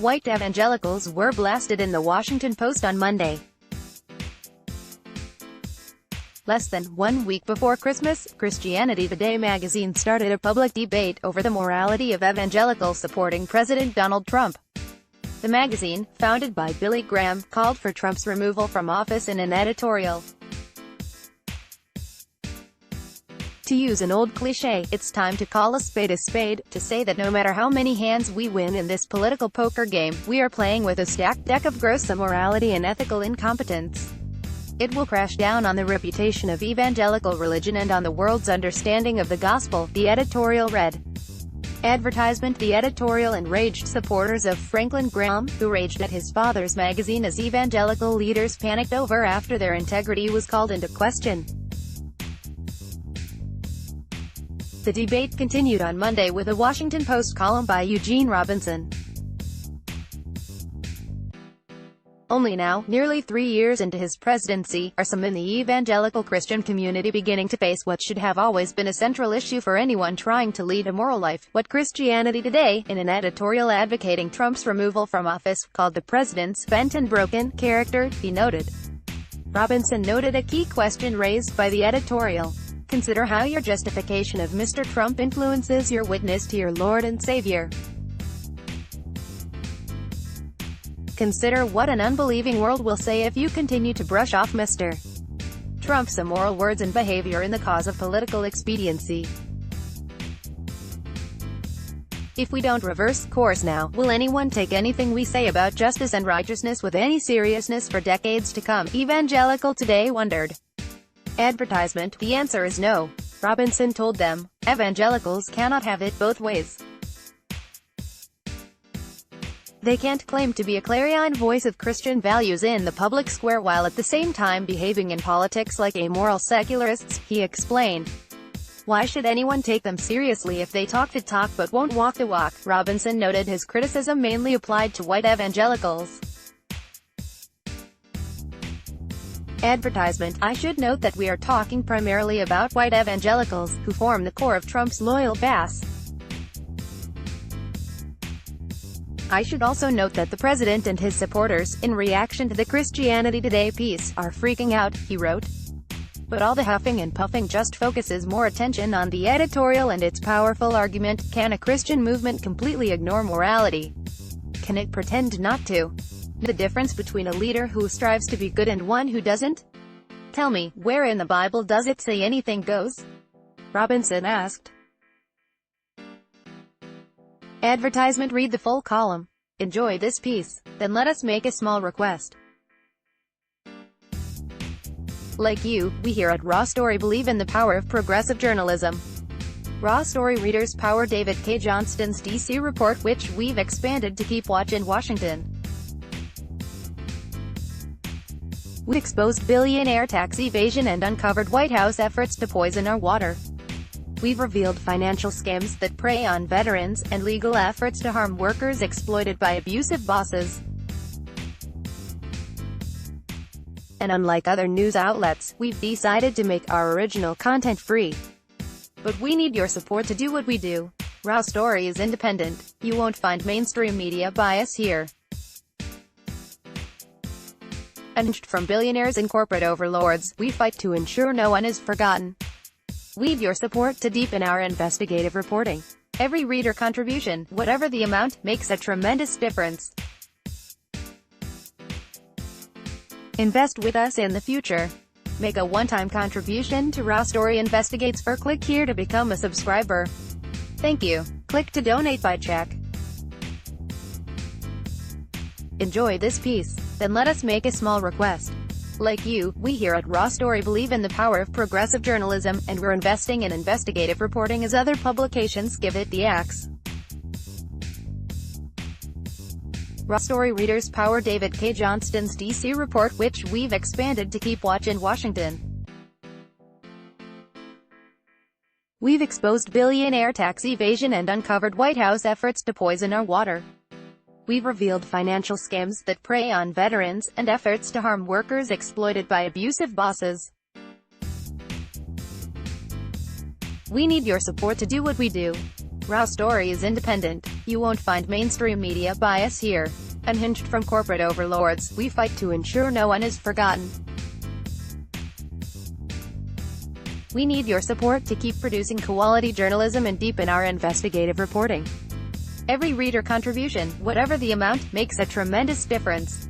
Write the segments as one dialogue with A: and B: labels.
A: white evangelicals were blasted in the Washington Post on Monday. Less than 1 week before Christmas, Christianity Today magazine started a public debate over the morality of evangelicals supporting President Donald Trump. The magazine, founded by Billy Graham, called for Trump's removal from office in an editorial. To use an old cliché, it's time to call a spade, to say that no matter how many hands we win in this political poker game, we are playing with a stacked deck of gross immorality and ethical incompetence. It will crash down on the reputation of evangelical religion and on the world's understanding of the gospel, the editorial read. Advertisement. The editorial enraged supporters of Franklin Graham, who raged at his father's magazine as evangelical leaders panicked over after their integrity was called into question. The debate continued on Monday with a Washington Post column by Eugene Robinson. Only now, nearly 3 years into his presidency, are some in the evangelical Christian community beginning to face what should have always been a central issue for anyone trying to lead a moral life, what Christianity Today, in an editorial advocating Trump's removal from office, called the president's bent and broken character, he noted. Robinson noted a key question raised by the editorial. Consider how your justification of Mr. Trump influences your witness to your Lord and Savior. Consider what an unbelieving world will say if you continue to brush off Mr. Trump's immoral words and behavior in the cause of political expediency. If we don't reverse course now, will anyone take anything we say about justice and righteousness with any seriousness for decades to come? Evangelical Today wondered. Advertisement. The answer is no. Robinson told them. Evangelicals cannot have it both ways. They can't claim to be a clarion voice of Christian values in the public square while at the same time behaving in politics like amoral secularists, he explained. Why should anyone take them seriously if they talk the talk but won't walk the walk? Robinson noted his criticism mainly applied to white evangelicals. Advertisement. I should note that we are talking primarily about white evangelicals, who form the core of Trump's loyal base. I should also note that the president and his supporters, in reaction to the Christianity Today piece, are freaking out, he wrote. But all the huffing and puffing just focuses more attention on the editorial and its powerful argument. Can a Christian movement completely ignore morality? Can it pretend not to? The difference between a leader who strives to be good and one who doesn't? Tell me, where in the Bible does it say anything goes? Robinson asked. Advertisement. Read the full column. Enjoy this piece. Then let us make a small request. Like you, we here at Raw Story believe in the power of progressive journalism. Raw Story readers power David K. Johnston's D.C. report, which we've expanded to keep watch in Washington. We exposed billionaire tax evasion and uncovered White House efforts to poison our water. We've revealed financial scams that prey on veterans, and legal efforts to harm workers exploited by abusive bosses. And unlike other news outlets, we've decided to make our original content free. But we need your support to do what we do. Raw Story is independent. You won't find mainstream media bias here. Unhinged from billionaires and corporate overlords, we fight to ensure no one is forgotten. We need your support to deepen our investigative reporting. Every reader contribution, whatever the amount, makes a tremendous difference. Invest with us in the future. Make a one-time contribution to Raw Story Investigates or click here to become a subscriber. Thank you. Click to donate by check. Enjoy this piece. Then let us make a small request. Like you, we here at Raw Story believe in the power of progressive journalism, and we're investing in investigative reporting as other publications give it the axe. Raw Story readers power David K. Johnston's D.C. report, which we've expanded to keep watch in Washington. We've exposed billionaire tax evasion and uncovered White House efforts to poison our water. We've revealed financial scams that prey on veterans, and efforts to harm workers exploited by abusive bosses. We need your support to do what we do. Raw Story is independent. You won't find mainstream media bias here. Unhinged from corporate overlords, we fight to ensure no one is forgotten. We need your support to keep producing quality journalism and deepen our investigative reporting. Every reader contribution, whatever the amount, makes a tremendous difference.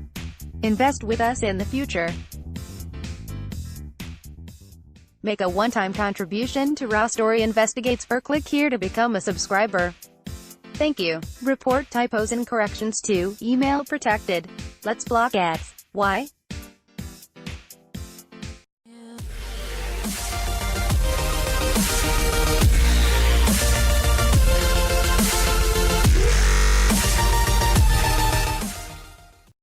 A: Invest with us in the future. Make a one-time contribution to Raw Story Investigates or click here to become a subscriber. Thank you. Report typos and corrections to email protected. Let's block ads. Why?